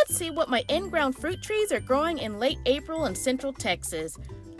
Let's see what my in-ground fruit trees are growing in late April in Central Texas.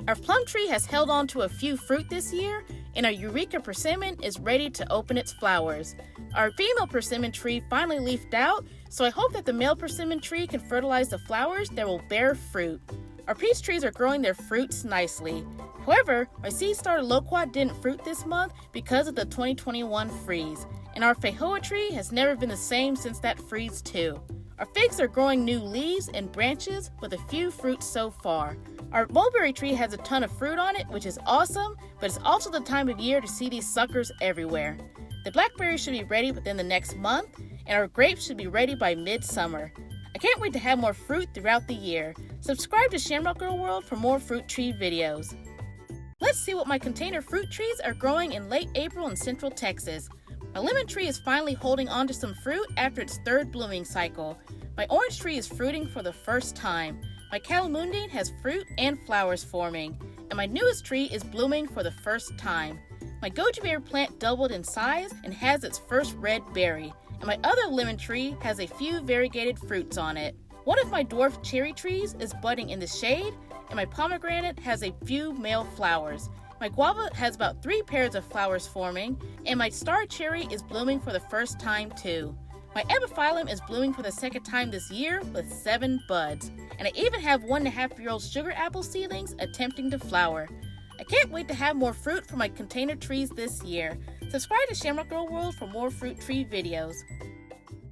Our plum tree has held on to a few fruit this year, and our Eureka persimmon is ready to open its flowers. Our female persimmon tree finally leafed out, so I hope that the male persimmon tree can fertilize the flowers that will bear fruit. Our peach trees are growing their fruits nicely. However, my seed starter Loquat didn't fruit this month because of the 2021 freeze, and our feijoa tree has never been the same since that freeze too. Our figs are growing new leaves and branches with a few fruits so far. Our mulberry tree has a ton of fruit on it, which is awesome, but it's also the time of year to see these suckers everywhere. The blackberries should be ready within the next month, and our grapes should be ready by midsummer. I can't wait to have more fruit throughout the year. Subscribe to Shamrock Girl World for more fruit tree videos. Let's see what my container fruit trees are growing in late April in Central Texas. My lemon tree is finally holding on to some fruit after its third blooming cycle. My orange tree is fruiting for the first time. My calamundine has fruit and flowers forming, and my newest tree is blooming for the first time. My goji berry plant doubled in size and has its first red berry, and my other lemon tree has a few variegated fruits on it. One of my dwarf cherry trees is budding in the shade, and my pomegranate has a few male flowers. My guava has about 3 pairs of flowers forming, and my star cherry is blooming for the first time too. My epiphyllum is blooming for the second time this year with 7 buds, and I even have 1.5-year-old sugar apple seedlings attempting to flower. I can't wait to have more fruit from my container trees this year. Subscribe to Shamrock Girl World for more fruit tree videos.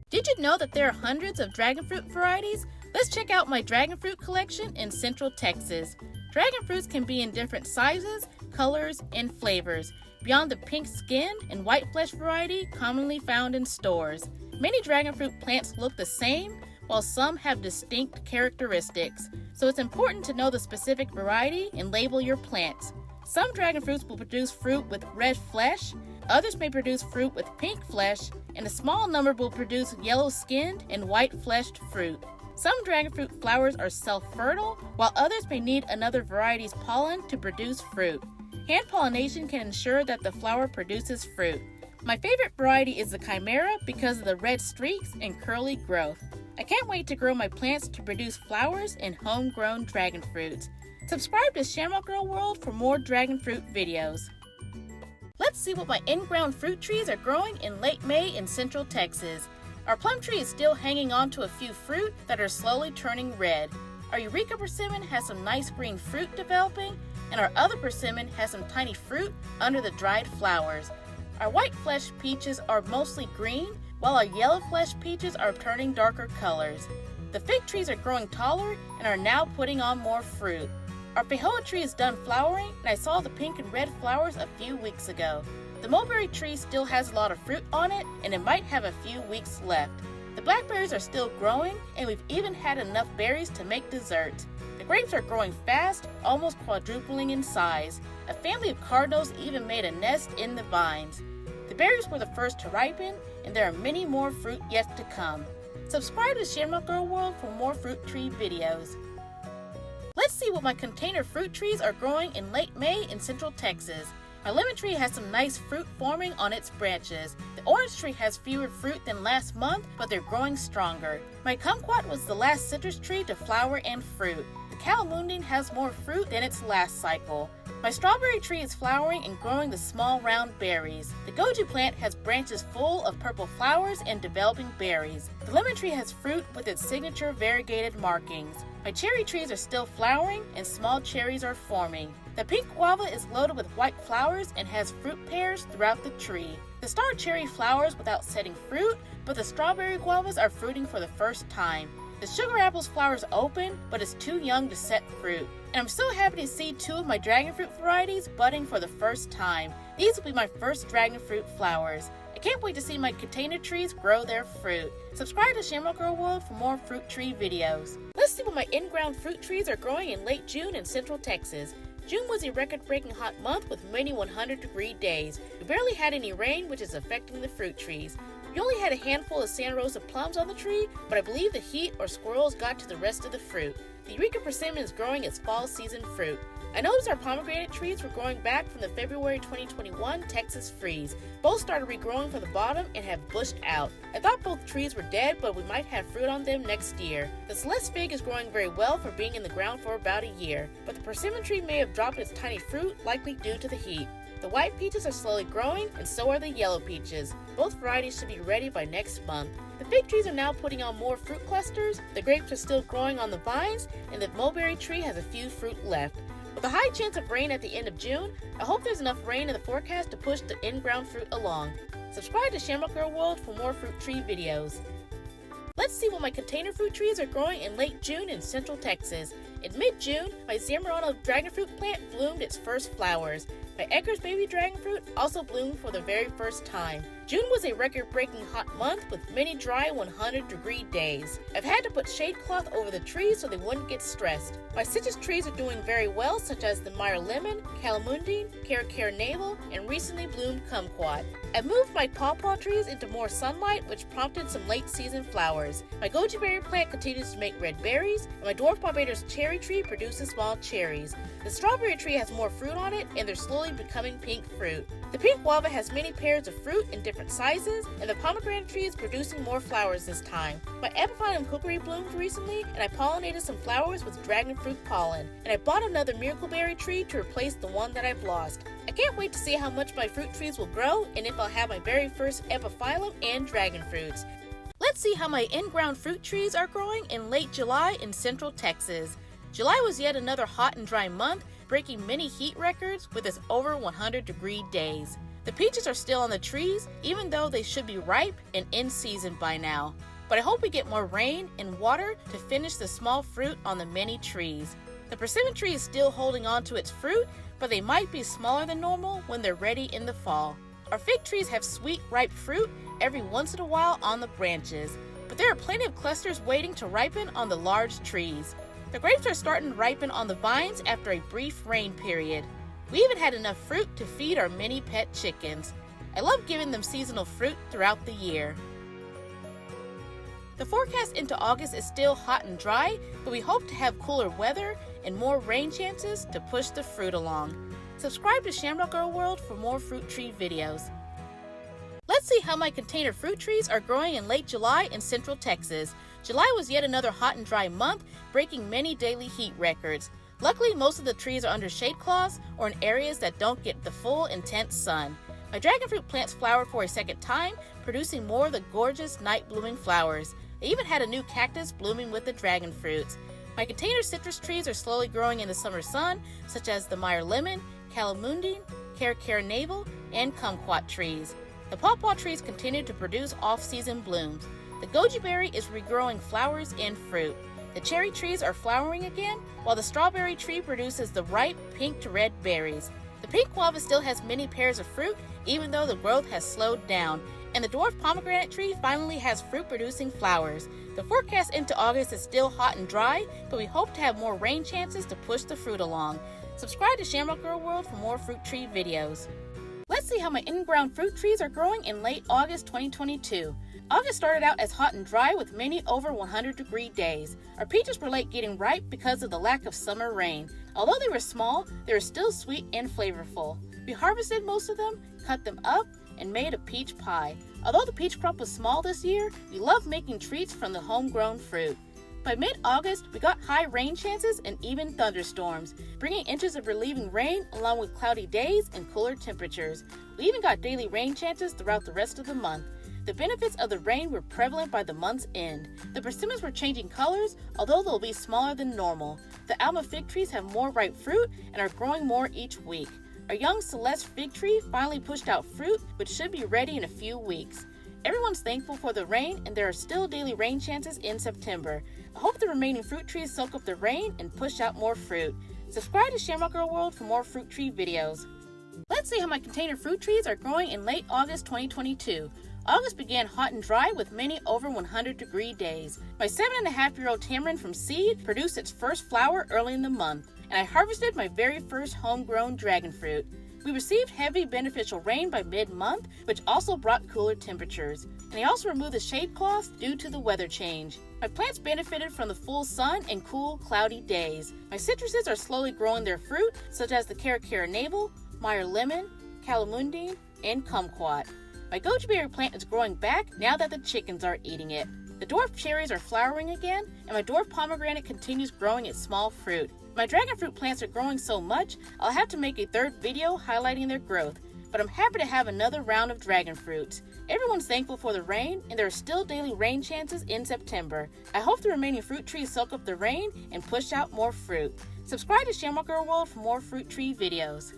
Did you know that there are hundreds of dragon fruit varieties? Let's check out my dragon fruit collection in Central Texas. Dragon fruits can be in different sizes, colors, and flavors, beyond the pink skinned and white flesh variety commonly found in stores. Many dragon fruit plants look the same, while some have distinct characteristics, so it's important to know the specific variety and label your plants. Some dragon fruits will produce fruit with red flesh, others may produce fruit with pink flesh, and a small number will produce yellow-skinned and white-fleshed fruit. Some dragon fruit flowers are self-fertile, while others may need another variety's pollen to produce fruit. Hand pollination can ensure that the flower produces fruit. My favorite variety is the Chimera because of the red streaks and curly growth. I can't wait to grow my plants to produce flowers and homegrown dragon fruits. Subscribe to Shamrock Girl World for more dragon fruit videos. Let's see what my in-ground fruit trees are growing in late May in Central Texas. Our plum tree is still hanging on to a few fruit that are slowly turning red. Our Eureka persimmon has some nice green fruit developing, and our other persimmon has some tiny fruit under the dried flowers. Our white flesh peaches are mostly green, while our yellow flesh peaches are turning darker colors. The fig trees are growing taller and are now putting on more fruit. Our feijoa tree is done flowering, and I saw the pink and red flowers a few weeks ago. The mulberry tree still has a lot of fruit on it, and it might have a few weeks left. The blackberries are still growing, and we've even had enough berries to make dessert. The grapes are growing fast, almost quadrupling in size. A family of cardinals even made a nest in the vines. The berries were the first to ripen, and there are many more fruit yet to come. Subscribe to Shamrock Girl World for more fruit tree videos. Let's see what my container fruit trees are growing in late May in Central Texas. My lemon tree has some nice fruit forming on its branches. The orange tree has fewer fruit than last month, but they're growing stronger. My kumquat was the last citrus tree to flower and fruit. The calamundine has more fruit than its last cycle. My strawberry tree is flowering and growing the small round berries. The goji plant has branches full of purple flowers and developing berries. The lemon tree has fruit with its signature variegated markings. My cherry trees are still flowering and small cherries are forming. The pink guava is loaded with white flowers and has fruit pairs throughout the tree. The star cherry flowers without setting fruit, but the strawberry guavas are fruiting for the first time. The sugar apple's flowers open, but it's too young to set fruit. And I'm so happy to see 2 of my dragon fruit varieties budding for the first time. These will be my first dragon fruit flowers. I can't wait to see my container trees grow their fruit. Subscribe to Shamrock Girl World for more fruit tree videos. Let's see what my in-ground fruit trees are growing in late June in Central Texas. June was a record-breaking hot month with many 100-degree days. We barely had any rain, which is affecting the fruit trees. We only had a handful of Santa Rosa plums on the tree, but I believe the heat or squirrels got to the rest of the fruit. The Eureka persimmon is growing its fall season fruit. I noticed our pomegranate trees were growing back from the February 2021 Texas freeze. Both started regrowing from the bottom and have bushed out. I thought both trees were dead, but we might have fruit on them next year. The Celeste fig is growing very well for being in the ground for about a year, but the persimmon tree may have dropped its tiny fruit, likely due to the heat. The white peaches are slowly growing, and so are the yellow peaches. Both varieties should be ready by next month. The fig trees are now putting on more fruit clusters, the grapes are still growing on the vines, and the mulberry tree has a few fruit left. With a high chance of rain at the end of June, I hope there's enough rain in the forecast to push the in-ground fruit along. Subscribe to Shamrock Girl World for more fruit tree videos. Let's see what my container fruit trees are growing in late June in Central Texas. In mid-June, my Zamarano dragonfruit plant bloomed its first flowers. My Edgar's baby dragonfruit also bloomed for the very first time. June was a record-breaking hot month with many dry 100-degree days. I've had to put shade cloth over the trees so they wouldn't get stressed. My citrus trees are doing very well, such as the Meyer lemon, calamundine, Cara navel, and recently bloomed kumquat. I've moved my pawpaw trees into more sunlight, which prompted some late-season flowers. My goji berry plant continues to make red berries, and my dwarf Barbados cherry tree produces small cherries. The strawberry tree has more fruit on it, and they're slowly becoming pink fruit. The pink guava has many pairs of fruit in different sizes, and the pomegranate tree is producing more flowers this time. My Epiphyllum cookery bloomed recently, and I pollinated some flowers with dragon fruit pollen, and I bought another miracleberry tree to replace the one that I've lost. I can't wait to see how much my fruit trees will grow, and if I'll have my very first Epiphyllum and dragon fruits. Let's see how my in-ground fruit trees are growing in late July in Central Texas. July was yet another hot and dry month, breaking many heat records with its over 100-degree days. The peaches are still on the trees, even though they should be ripe and in season by now. But I hope we get more rain and water to finish the small fruit on the many trees. The persimmon tree is still holding on to its fruit, but they might be smaller than normal when they're ready in the fall. Our fig trees have sweet, ripe fruit every once in a while on the branches, but there are plenty of clusters waiting to ripen on the large trees. The grapes are starting to ripen on the vines after a brief rain period. We even had enough fruit to feed our mini pet chickens. I love giving them seasonal fruit throughout the year. The forecast into August is still hot and dry, but we hope to have cooler weather and more rain chances to push the fruit along. Subscribe to Shamrock Girl World for more fruit tree videos. Let's see how my container fruit trees are growing in late July in Central Texas. July was yet another hot and dry month, breaking many daily heat records. Luckily, most of the trees are under shade cloths or in areas that don't get the full, intense sun. My dragonfruit plants flowered for a second time, producing more of the gorgeous night-blooming flowers. I even had a new cactus blooming with the dragon fruits. My container citrus trees are slowly growing in the summer sun, such as the Meyer lemon, calamundine, Cara navel, and kumquat trees. The pawpaw trees continue to produce off-season blooms. The goji berry is regrowing flowers and fruit. The cherry trees are flowering again, while the strawberry tree produces the ripe pink to red berries. The pink guava still has many pairs of fruit, even though the growth has slowed down, and the dwarf pomegranate tree finally has fruit-producing flowers. The forecast into August is still hot and dry, but we hope to have more rain chances to push the fruit along. Subscribe to Shamrock Girl World for more fruit tree videos. Let's see how my in-ground fruit trees are growing in late August 2022. August started out as hot and dry with many over 100-degree days. Our peaches were late getting ripe because of the lack of summer rain. Although they were small, they were still sweet and flavorful. We harvested most of them, cut them up, and made a peach pie. Although the peach crop was small this year, we love making treats from the homegrown fruit. By mid-August, we got high rain chances and even thunderstorms, bringing inches of relieving rain along with cloudy days and cooler temperatures. We even got daily rain chances throughout the rest of the month. The benefits of the rain were prevalent by the month's end. The persimmons were changing colors, although they'll be smaller than normal. The Alma fig trees have more ripe fruit and are growing more each week. Our young Celeste fig tree finally pushed out fruit, which should be ready in a few weeks. Everyone's thankful for the rain, and there are still daily rain chances in September. I hope the remaining fruit trees soak up the rain and push out more fruit. Subscribe to Shamrock Girl World for more fruit tree videos. Let's see how my container fruit trees are growing in late August 2022. August began hot and dry with many over 100-degree days. My 7.5-year-old tamarind from seed produced its first flower early in the month, and I harvested my very first homegrown dragon fruit. We received heavy beneficial rain by mid-month, which also brought cooler temperatures. and I also removed the shade cloths due to the weather change. My plants benefited from the full sun and cool, cloudy days. My citruses are slowly growing their fruit, such as the Caracara navel, Meyer lemon, calamundine, and kumquat. My goji berry plant is growing back now that the chickens are eating it. The dwarf cherries are flowering again, and my dwarf pomegranate continues growing its small fruit. My dragon fruit plants are growing so much, I'll have to make a third video highlighting their growth, but I'm happy to have another round of dragon fruits. Everyone's thankful for the rain, and there are still daily rain chances in September. I hope the remaining fruit trees soak up the rain and push out more fruit. Subscribe to Shamrock Girl World for more fruit tree videos.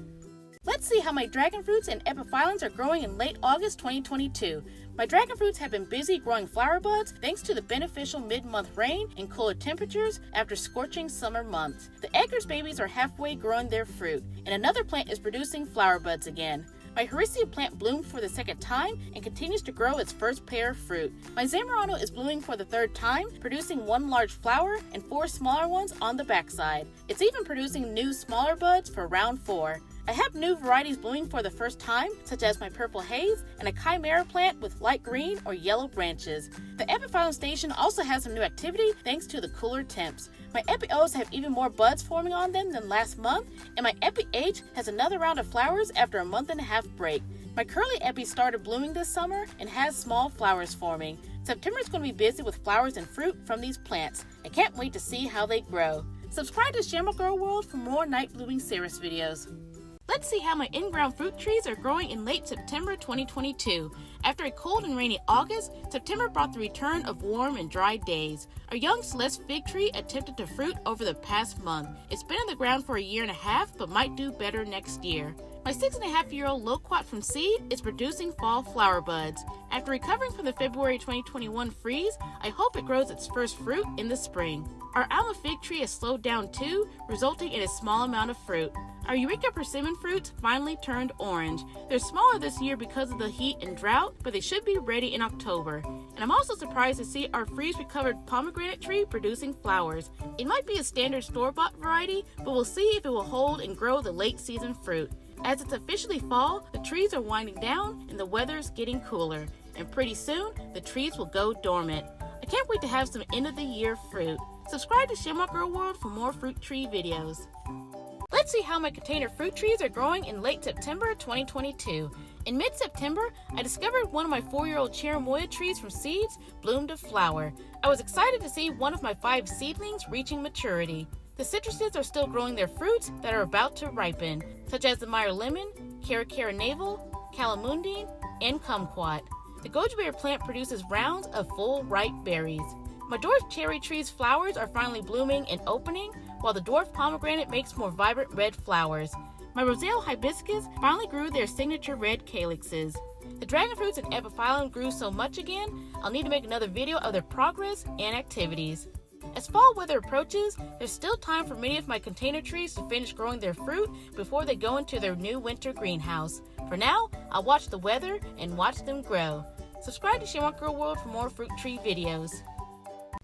Let's see how my dragon fruits and epiphyllums are growing in late August 2022. My dragon fruits have been busy growing flower buds thanks to the beneficial mid-month rain and cooler temperatures after scorching summer months. The Edgar's babies are halfway growing their fruit, and another plant is producing flower buds again. My Haricea plant bloomed for the second time and continues to grow its first pair of fruit. My Zamorano is blooming for the third time, producing one large flower and 4 smaller ones on the backside. It's even producing new smaller buds for round 4. I have new varieties blooming for the first time, such as my purple haze and a chimera plant with light green or yellow branches. The Epiphyllum station also has some new activity thanks to the cooler temps. My Epi-O's have even more buds forming on them than last month, and my Epi-H has another round of flowers after a month-and-a-half break. My curly Epi started blooming this summer and has small flowers forming. September is going to be busy with flowers and fruit from these plants. I can't wait to see how they grow. Subscribe to Shamrock Girl World for more night blooming cereus videos. Let's see how my in-ground fruit trees are growing in late September 2022. After a cold and rainy August, September brought the return of warm and dry days. Our young Celeste fig tree attempted to fruit over the past month. It's been in the ground for a year and a half, but might do better next year. My 6.5-year-old Loquat from seed is producing fall flower buds. After recovering from the February 2021 freeze, I hope it grows its first fruit in the spring. Our alma fig tree has slowed down too, resulting in a small amount of fruit. Our Eureka persimmon fruits finally turned orange. They're smaller this year because of the heat and drought, but they should be ready in October. And I'm also surprised to see our freeze-recovered pomegranate tree producing flowers. It might be a standard store-bought variety, but we'll see if it will hold and grow the late-season fruit. As it's officially fall, the trees are winding down and the weather's getting cooler. And pretty soon, the trees will go dormant. I can't wait to have some end-of-the-year fruit. Subscribe to Shamrock Girl World for more fruit tree videos. Let's see how my container fruit trees are growing in late September 2022. In mid-September, I discovered one of my 4-year-old cherimoya trees from seeds bloomed to flower. I was excited to see one of my 5 seedlings reaching maturity. The citruses are still growing their fruits that are about to ripen, such as the Meyer lemon, Caracara navel, calamundine, and kumquat. The goji berry plant produces rounds of full ripe berries. My dwarf cherry tree's flowers are finally blooming and opening, while the dwarf pomegranate makes more vibrant red flowers. My roselle hibiscus finally grew their signature red calyxes. The dragon fruits and epiphyllum grew so much again, I'll need to make another video of their progress and activities. As fall weather approaches, there's still time for many of my container trees to finish growing their fruit before they go into their new winter greenhouse. For now, I'll watch the weather and watch them grow. Subscribe to Shamrock Girl World for more fruit tree videos.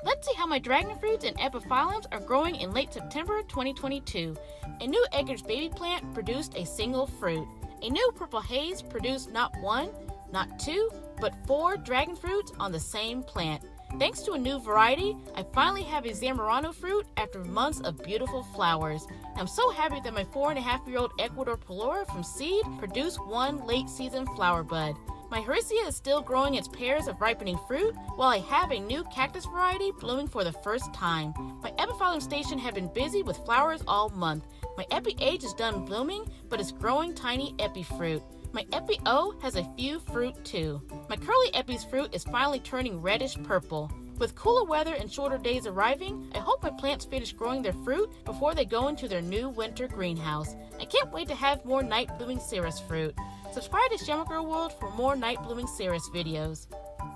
Let's see how my dragon fruits and epiphyllums are growing in late September 2022. A new Edgar's baby plant produced a single fruit. A new purple haze produced not 1, not 2, but 4 dragon fruits on the same plant. Thanks to a new variety, I finally have a Zamorano fruit after months of beautiful flowers. I'm so happy that my 4.5-year-old Ecuador Pelora from seed produced 1 late-season flower bud. My Haricea is still growing its pairs of ripening fruit, while I have a new cactus variety blooming for the first time. My Epiphyllum station have been busy with flowers all month. My Epi-H is done blooming, but it's growing tiny Epi fruit. My Epi-O has a few fruit too. My curly Epi's fruit is finally turning reddish purple. With cooler weather and shorter days arriving, I hope my plants finish growing their fruit before they go into their new winter greenhouse. I can't wait to have more night blooming cereus fruit. Subscribe to Shamrock Girl World for more night blooming cereus videos.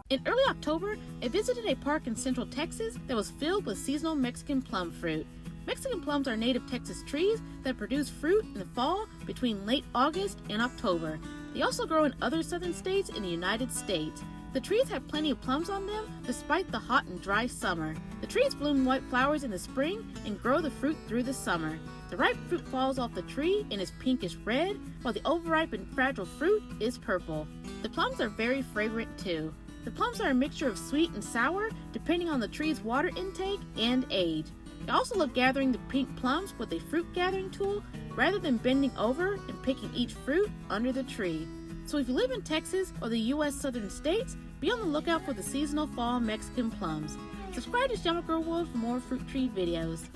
In early October, I visited a park in central Texas that was filled with seasonal Mexican plum fruit. Mexican plums are native Texas trees that produce fruit in the fall between late August and October. They also grow in other southern states in the United States. The trees have plenty of plums on them despite the hot and dry summer. The trees bloom white flowers in the spring and grow the fruit through the summer. The ripe fruit falls off the tree and is pinkish red, while the overripe and fragile fruit is purple. The plums are very fragrant too. The plums are a mixture of sweet and sour depending on the tree's water intake and age. I also love gathering the pink plums with a fruit gathering tool rather than bending over and picking each fruit under the tree. So if you live in Texas or the U.S. southern states, be on the lookout for the seasonal fall Mexican plums. Subscribe to Shamrock Girl World for more fruit tree videos.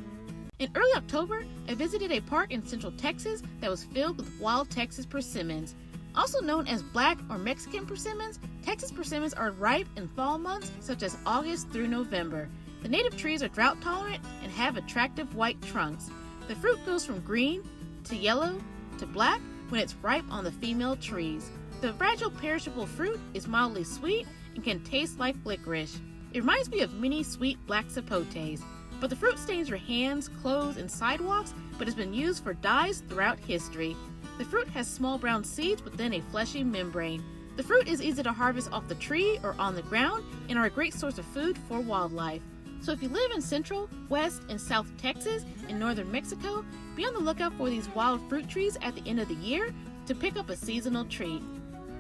In early October, I visited a park in central Texas that was filled with wild Texas persimmons. Also known as black or Mexican persimmons, Texas persimmons are ripe in fall months such as August through November. The native trees are drought tolerant and have attractive white trunks. The fruit goes from green to yellow to black when it's ripe on the female trees. The fragile perishable fruit is mildly sweet and can taste like licorice. It reminds me of mini sweet black sapotes, but the fruit stains your hands, clothes, and sidewalks, but has been used for dyes throughout history. The fruit has small brown seeds within a fleshy membrane. The fruit is easy to harvest off the tree or on the ground and are a great source of food for wildlife. So if you live in Central, West, and South Texas and Northern Mexico, be on the lookout for these wild fruit trees at the end of the year to pick up a seasonal treat.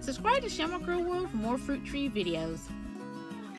Subscribe to Shamrock Girl World for more fruit tree videos.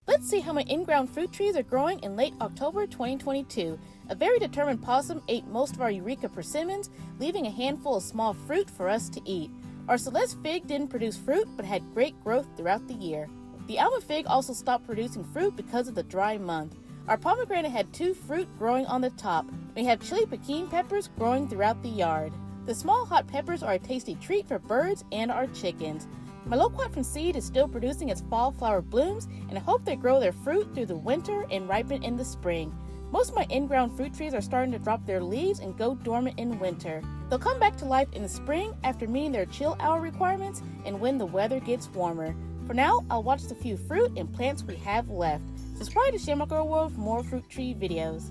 Let's see how my in-ground fruit trees are growing in late October 2022. A very determined possum ate most of our Eureka persimmons, leaving a handful of small fruit for us to eat. Our Celeste fig didn't produce fruit, but had great growth throughout the year. The Alma fig also stopped producing fruit because of the dry month. Our pomegranate had 2 fruit growing on the top. We have chili pekin peppers growing throughout the yard. The small hot peppers are a tasty treat for birds and our chickens. My Loquat from seed is still producing its fall flower blooms, and I hope they grow their fruit through the winter and ripen in the spring. Most of my in-ground fruit trees are starting to drop their leaves and go dormant in winter. They'll come back to life in the spring after meeting their chill hour requirements and when the weather gets warmer. For now, I'll watch the few fruit and plants we have left. Subscribe to Shamrock Girl World for more fruit tree videos.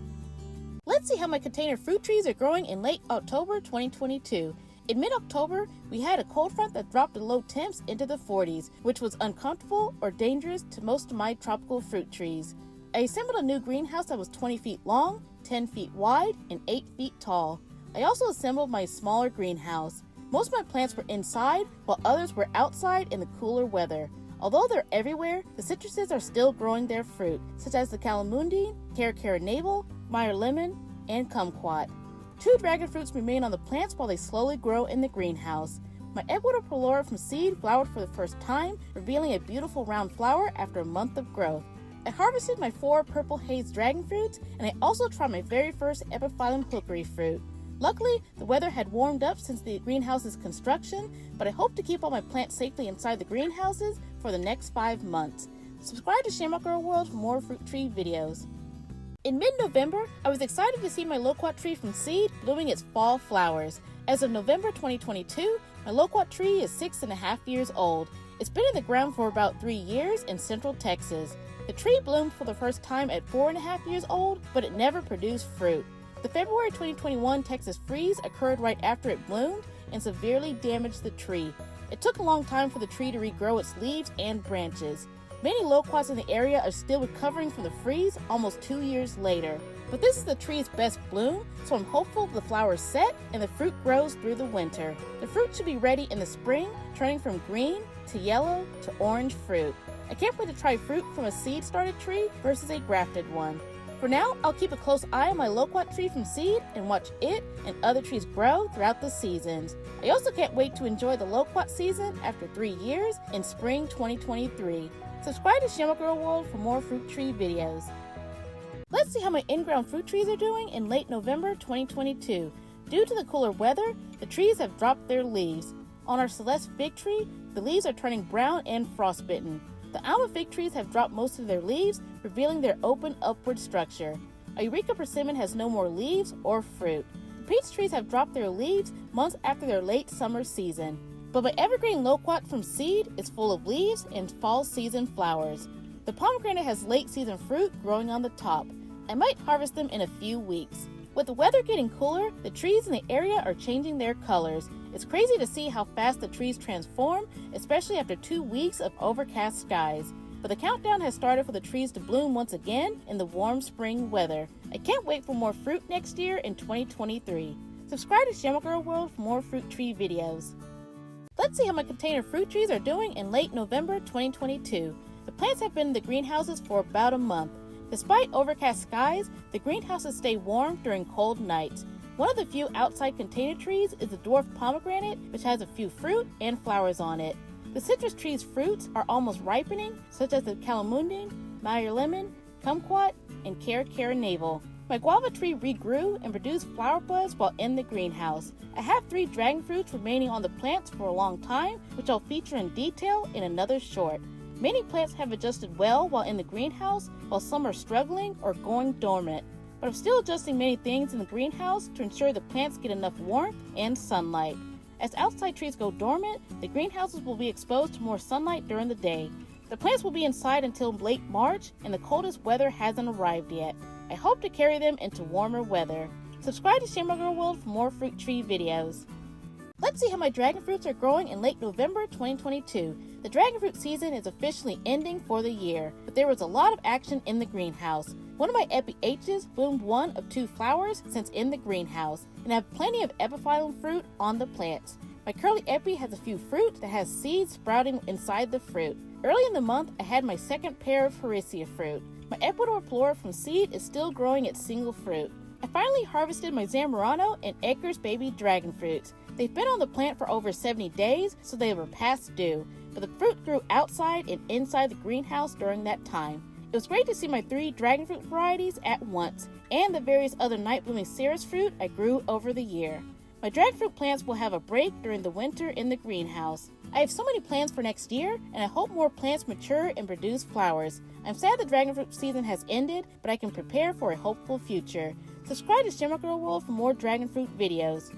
Let's see how my container fruit trees are growing in late October 2022. In mid-October, we had a cold front that dropped the low temps into the 40s, which was uncomfortable or dangerous to most of my tropical fruit trees. I assembled a new greenhouse that was 20 feet long, 10 feet wide, and 8 feet tall. I also assembled my smaller greenhouse. Most of my plants were inside, while others were outside in the cooler weather. Although they're everywhere, the citruses are still growing their fruit, such as the calamundine, cara navel, Meyer lemon, and kumquat. 2 dragon fruits remain on the plants while they slowly grow in the greenhouse. My Ecuador pelora from seed flowered for the first time, revealing a beautiful round flower after a month of growth. I harvested my 4 purple haze dragon fruits, and I also tried my very first Epiphyllum hookery fruit. Luckily, the weather had warmed up since the greenhouse's construction, but I hope to keep all my plants safely inside the greenhouses for the next 5 months. Subscribe to Shamrock Girl World for more fruit tree videos. In mid-November, I was excited to see my Loquat tree from seed blooming its fall flowers. As of November 2022, my Loquat tree is 6.5 years old. It's been in the ground for about 3 years in central Texas. The tree bloomed for the first time at 4.5 years old, but it never produced fruit. The February 2021 Texas freeze occurred right after it bloomed and severely damaged the tree. It took a long time for the tree to regrow its leaves and branches. Many loquats in the area are still recovering from the freeze almost 2 years later. But this is the tree's best bloom, so I'm hopeful the flowers set and the fruit grows through the winter. The fruit should be ready in the spring, turning from green to yellow to orange fruit. I can't wait to try fruit from a seed-started tree versus a grafted one. For now, I'll keep a close eye on my Loquat tree from seed and watch it and other trees grow throughout the seasons. I also can't wait to enjoy the Loquat season after 3 years in spring 2023. Subscribe to Shamrock Girl World for more fruit tree videos. Let's see how my in-ground fruit trees are doing in late November 2022. Due to the cooler weather, the trees have dropped their leaves. On our Celeste fig tree, the leaves are turning brown and frostbitten. The Alma fig trees have dropped most of their leaves, revealing their open upward structure. A Eureka persimmon has no more leaves or fruit. The peach trees have dropped their leaves months after their late summer season. But my evergreen Loquat from seed is full of leaves and fall season flowers. The pomegranate has late season fruit growing on the top. I might harvest them in a few weeks. With the weather getting cooler, the trees in the area are changing their colors. It's crazy to see how fast the trees transform, especially after 2 weeks of overcast skies. But the countdown has started for the trees to bloom once again in the warm spring weather. I can't wait for more fruit next year in 2023. Subscribe to Shamrock Girl World for more fruit tree videos. Let's see how my container fruit trees are doing in late November 2022. The plants have been in the greenhouses for about a month. Despite overcast skies, the greenhouses stay warm during cold nights. One of the few outside container trees is the dwarf pomegranate, which has a few fruit and flowers on it. The citrus tree's fruits are almost ripening, such as the calamundin, Meyer lemon, kumquat, and cara navel. My guava tree regrew and produced flower buds while in the greenhouse. I have 3 dragon fruits remaining on the plants for a long time, which I'll feature in detail in another short. Many plants have adjusted well while in the greenhouse, while some are struggling or going dormant. But I'm still adjusting many things in the greenhouse to ensure the plants get enough warmth and sunlight. As outside trees go dormant, the greenhouses will be exposed to more sunlight during the day. The plants will be inside until late March, and the coldest weather hasn't arrived yet. I hope to carry them into warmer weather. Subscribe to Shamrock Girl World for more fruit tree videos. Let's see how my dragon fruits are growing in late November 2022. The dragon fruit season is officially ending for the year, but there was a lot of action in the greenhouse. One of my Epiphyllums bloomed 1 of 2 flowers since in the greenhouse, and I have plenty of Epiphyllum fruit on the plants. My curly epi has a few fruit that has seeds sprouting inside the fruit. Early in the month, I had my second pair of Haricea fruit. My Ecuador plura from seed is still growing its single fruit. I finally harvested my Zamorano and Edgar's baby dragon fruits. They've been on the plant for over 70 days, so they were past due, but the fruit grew outside and inside the greenhouse during that time. It was great to see my 3 dragon fruit varieties at once, and the various other night-blooming cereus fruit I grew over the year. My dragon fruit plants will have a break during the winter in the greenhouse. I have so many plans for next year, and I hope more plants mature and produce flowers. I'm sad the dragon fruit season has ended, but I can prepare for a hopeful future. Subscribe to Shamrock Girl World for more dragon fruit videos.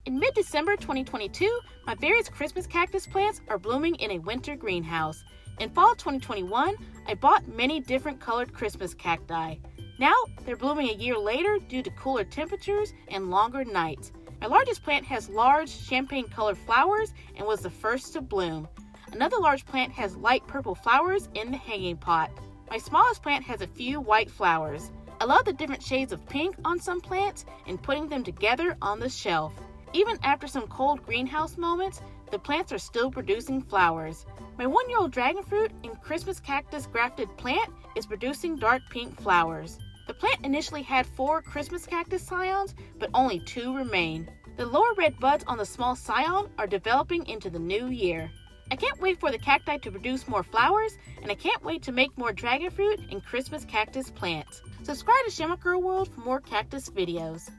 In mid-December 2022, my various Christmas cactus plants are blooming in a winter greenhouse. In fall 2021, I bought many different colored Christmas cacti. Now, they're blooming a year later due to cooler temperatures and longer nights. My largest plant has large champagne-colored flowers and was the first to bloom. Another large plant has light purple flowers in the hanging pot. My smallest plant has a few white flowers. I love the different shades of pink on some plants and putting them together on the shelf. Even after some cold greenhouse moments, the plants are still producing flowers. My 1-year-old dragon fruit and Christmas cactus grafted plant is producing dark pink flowers. The plant initially had 4 Christmas cactus scions, but only 2 remain. The lower red buds on the small scion are developing into the new year. I can't wait for the cacti to produce more flowers, and I can't wait to make more dragon fruit and Christmas cactus plants. Subscribe to Shamrock Girl World for more cactus videos.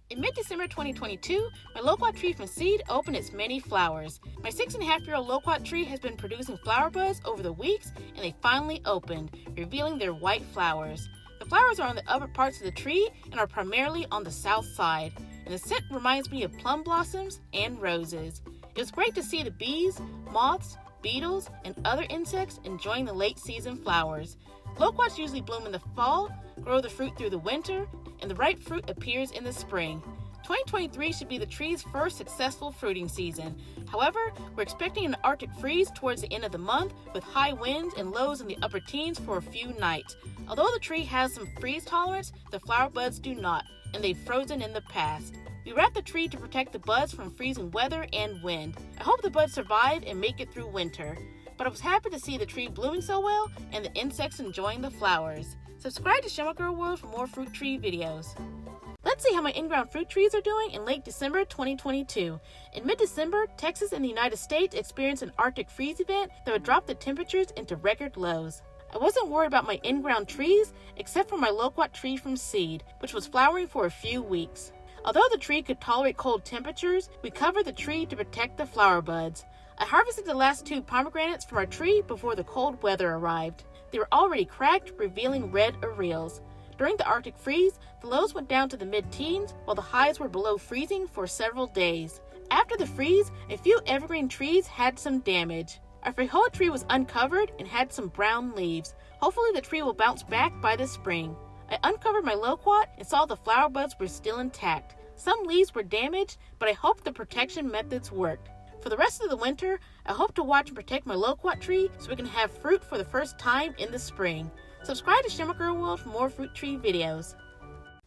In mid-December 2022, my Loquat tree from seed opened its many flowers. My 6.5-year-old Loquat tree has been producing flower buds over the weeks, and they finally opened, revealing their white flowers. The flowers are on the upper parts of the tree and are primarily on the south side, and the scent reminds me of plum blossoms and roses. It was great to see the bees, moths, beetles, and other insects enjoying the late season flowers. Loquats usually bloom in the fall, grow the fruit through the winter, and the ripe fruit appears in the spring. 2023 should be the tree's first successful fruiting season. However, we're expecting an Arctic freeze towards the end of the month with high winds and lows in the upper teens for a few nights. Although the tree has some freeze tolerance, the flower buds do not, and they've frozen in the past. We wrap the tree to protect the buds from freezing weather and wind. I hope the buds survive and make it through winter. But I was happy to see the tree blooming so well and the insects enjoying the flowers. Subscribe to Shamrock Girl World for more fruit tree videos. Let's see how my in-ground fruit trees are doing in late December 2022. In mid-December, Texas and the United States experienced an Arctic freeze event that would drop the temperatures into record lows. I wasn't worried about my in-ground trees, except for my Loquat tree from seed, which was flowering for a few weeks. Although the tree could tolerate cold temperatures, we covered the tree to protect the flower buds. I harvested the last 2 pomegranates from our tree before the cold weather arrived. They were already cracked, revealing red areoles. During the Arctic freeze, the lows went down to the mid-teens, while the highs were below freezing for several days. After the freeze, a few evergreen trees had some damage. Our Frejoa tree was uncovered and had some brown leaves. Hopefully the tree will bounce back by the spring. I uncovered my Loquat and saw the flower buds were still intact. Some leaves were damaged, but I hope the protection methods worked. For the rest of the winter, I hope to watch and protect my Loquat tree so we can have fruit for the first time in the spring. Subscribe to Shamrock Girl World for more fruit tree videos.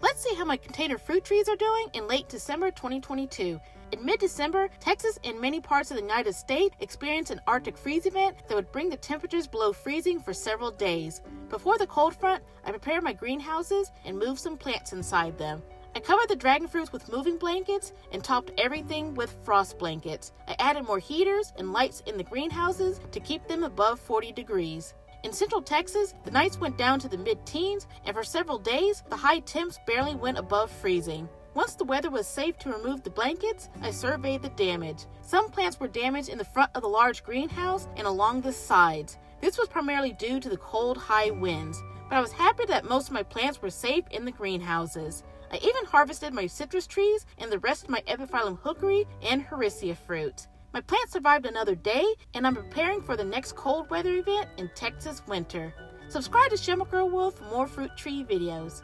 Let's Let's see how my container fruit trees are doing in late December 2022. In mid-December, Texas and many parts of the United States experienced an Arctic freeze event that would bring the temperatures below freezing for several days. Before the cold front, I prepared my greenhouses and moved some plants inside them. I covered the dragon fruits with moving blankets and topped everything with frost blankets. I added more heaters and lights in the greenhouses to keep them above 40 degrees. In central Texas, the nights went down to the mid-teens, and for several days, the high temps barely went above freezing. Once the weather was safe to remove the blankets, I surveyed the damage. Some plants were damaged in the front of the large greenhouse and along the sides. This was primarily due to the cold, high winds, but I was happy that most of my plants were safe in the greenhouses. I even harvested my citrus trees and the rest of my Epiphyllum hookery and Haricea fruit. My plants survived another day, and I'm preparing for the next cold weather event in Texas winter. Subscribe to Shimmer Girl World for more fruit tree videos.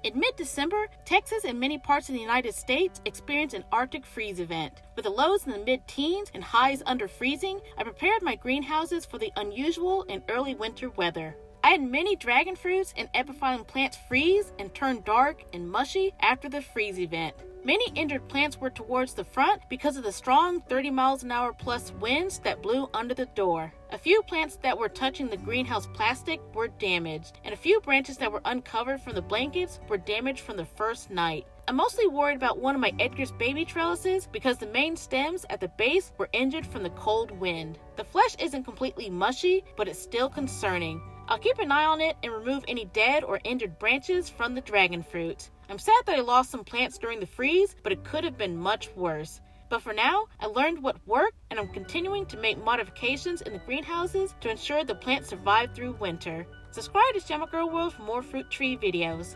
In mid-December, Texas and many parts of the United States experienced an Arctic freeze event. With the lows in the mid-teens and highs under freezing, I prepared my greenhouses for the unusual and early winter weather. I had many dragon fruits and epiphyllum plants freeze and turn dark and mushy after the freeze event. Many injured plants were towards the front because of the strong 30 miles an hour plus winds that blew under the door. A few plants that were touching the greenhouse plastic were damaged, and a few branches that were uncovered from the blankets were damaged from the first night. I'm mostly worried about one of my Edgar's baby trellises because the main stems at the base were injured from the cold wind. The flesh isn't completely mushy, but it's still concerning. I'll keep an eye on it and remove any dead or injured branches from the dragon fruit. I'm sad that I lost some plants during the freeze, but it could have been much worse. But for now, I learned what worked, and I'm continuing to make modifications in the greenhouses to ensure the plants survive through winter. Subscribe to Shimmer Girl World for more fruit tree videos.